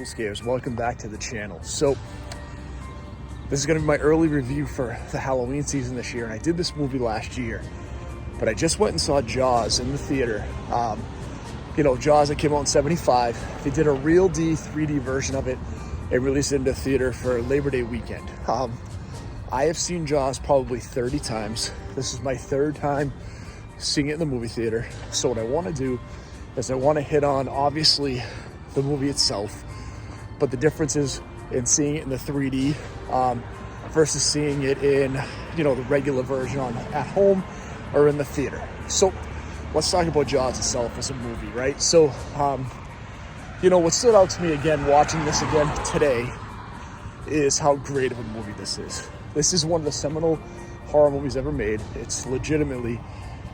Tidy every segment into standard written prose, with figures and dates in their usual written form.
Universal Scares. Welcome back to the channel. So this is going to be my early review for the Halloween season this year, and I did this movie last year, but I just went and saw Jaws in the theater. Jaws that came out in 75. They did a real D 3D version of it and released it into theater for Labor Day weekend. I have seen Jaws probably 30 times. This is my third time seeing it in the movie theater. So what I want to do is I want to hit on, obviously, the movie itself, but the differences in seeing it in the 3D versus seeing it in, the regular version at home or in the theater. So let's talk about Jaws itself as a movie, right? So, what stood out to me again, watching this again today, is how great of a movie this is. This is one of the seminal horror movies ever made. It's legitimately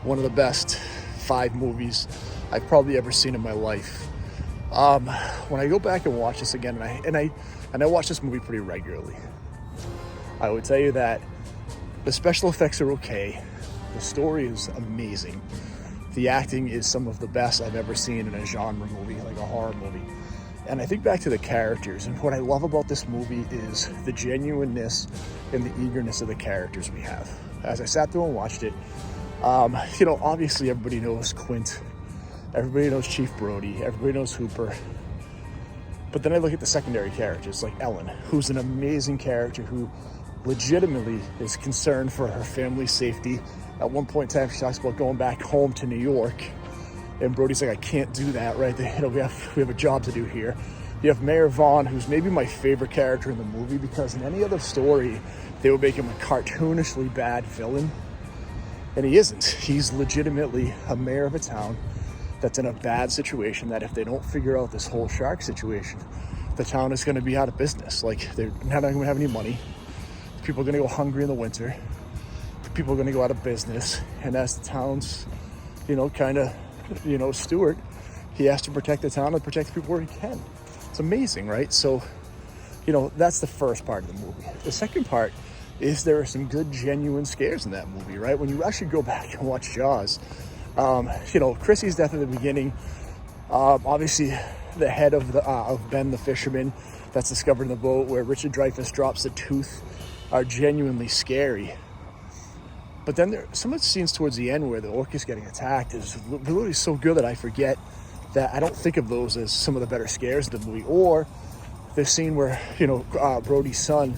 one of the best 5 movies I've probably ever seen in my life. When I go back and watch this again, and I watch this movie pretty regularly, I would tell you that the special effects are okay. The story is amazing. The acting is some of the best I've ever seen in a genre movie, like a horror movie. And I think back to the characters, and what I love about this movie is the genuineness and the eagerness of the characters we have. As I sat through and watched it, obviously everybody knows Quint, everybody knows Chief Brody, everybody knows Hooper. But then I look at the secondary characters, like Ellen, who's an amazing character who legitimately is concerned for her family's safety. At one point in time, she talks about going back home to New York, and Brody's like, I can't do that, right? We have a job to do here. You have Mayor Vaughn, who's maybe my favorite character in the movie, because in any other story, they would make him a cartoonishly bad villain. And he isn't. He's legitimately a mayor of a town that's in a bad situation, that if they don't figure out this whole shark situation, the town is going to be out of business. Like, they're not going to have any money. People are going to go hungry in the winter. People are going to go out of business. And as the town's, steward, he has to protect the town and protect the people where he can. It's amazing, right? So, that's the first part of the movie. The second part is there are some good, genuine scares in that movie, right? When you actually go back and watch Jaws, Chrissy's death at the beginning, obviously the head of Ben the fisherman that's discovered in the boat, where Richard Dreyfuss drops the tooth, are genuinely scary. But then some of the scenes towards the end where the orca's getting attacked is literally so good that I forget that I don't think of those as some of the better scares of the movie. Or the scene where, Brody's son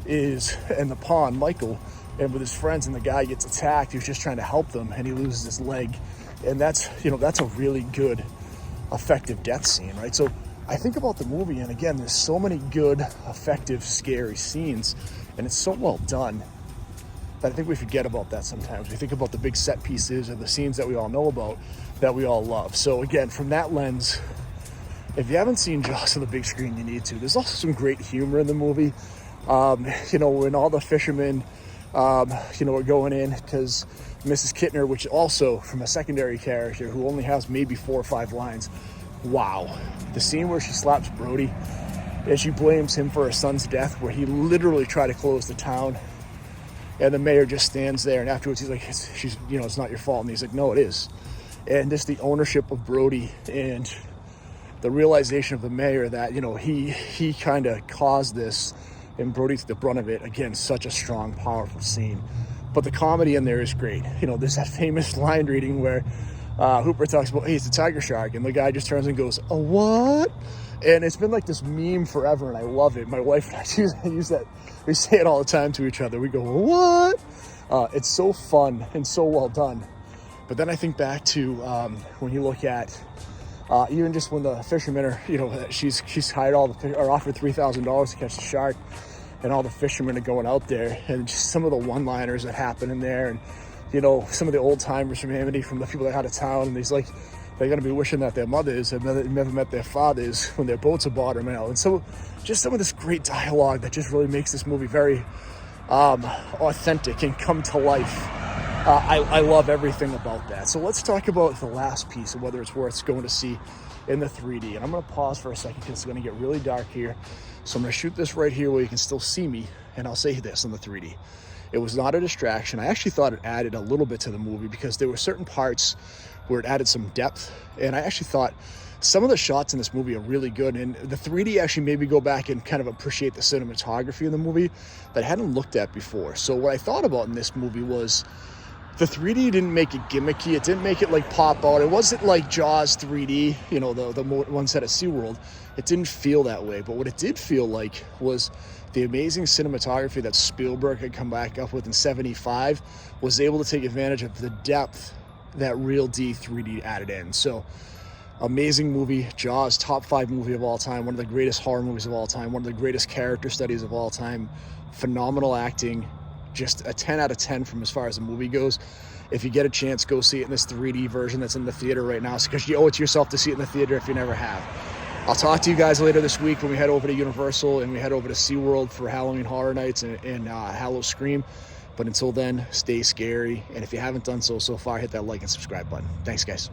is in the pond, Michael, and with his friends, and the guy gets attacked. He was just trying to help them, and he loses his leg. And that's a really good, effective death scene, right? So I think about the movie, and again, there's so many good, effective, scary scenes, and it's so well done that I think we forget about that sometimes. We think about the big set pieces or the scenes that we all know about, that we all love. So again, from that lens, if you haven't seen Jaws on the big screen, you need to. There's also some great humor in the movie. When all the fishermen, are going in, because Mrs. Kittner, which also from a secondary character who only has maybe 4 or 5 lines. Wow. The scene where she slaps Brody and she blames him for her son's death, where he literally tried to close the town. And the mayor just stands there, and afterwards he's like, it's not your fault. And he's like, no, it is. And just the ownership of Brody and the realization of the mayor that, he kind of caused this, and Brody's the brunt of it. Again, such a strong, powerful scene. But the comedy in there is great. There's that famous line reading where Hooper talks about, hey, it's a tiger shark. And the guy just turns and goes, a what? And it's been like this meme forever, and I love it. My wife and I use that. We say it all the time to each other. We go, what? It's so fun and so well done. But then I think back to when you look at even just when the fishermen are, she's hired or offered $3,000 to catch the shark, and all the fishermen are going out there, and just some of the one-liners that happen in there, and some of the old timers from Amity, from the people that are out of town, and he's like, they're going to be wishing that their mothers had never met their fathers when their boats are bottom out. And so just some of this great dialogue that just really makes this movie very authentic and come to life. I love everything about that. So let's talk about the last piece and whether it's worth going to see in the 3D. And I'm going to pause for a second because it's going to get really dark here. So I'm going to shoot this right here where you can still see me, and I'll say this on the 3D. It was not a distraction. I actually thought it added a little bit to the movie because there were certain parts where it added some depth, and I actually thought some of the shots in this movie are really good, and the 3D actually made me go back and kind of appreciate the cinematography in the movie that I hadn't looked at before. So what I thought about in this movie was the 3D didn't make it gimmicky. It didn't make it like pop out. It wasn't like Jaws 3D, you know, the one set at SeaWorld. It didn't feel that way. But what it did feel like was the amazing cinematography that Spielberg had come back up with in 75 was able to take advantage of the depth that Real D 3D added in. So amazing movie. Jaws, top 5 movie of all time, one of the greatest horror movies of all time, one of the greatest character studies of all time, phenomenal acting, just a 10 out of 10 from as far as the movie goes. If you get a chance, go see it in this 3D version that's in the theater right now, because you owe it to yourself to see it in the theater if you never have. I'll talk to you guys later this week when we head over to Universal and we head over to SeaWorld for Halloween Horror Nights and Halloween. But until then, stay scary. And if you haven't done so far, hit that like and subscribe button. Thanks, guys.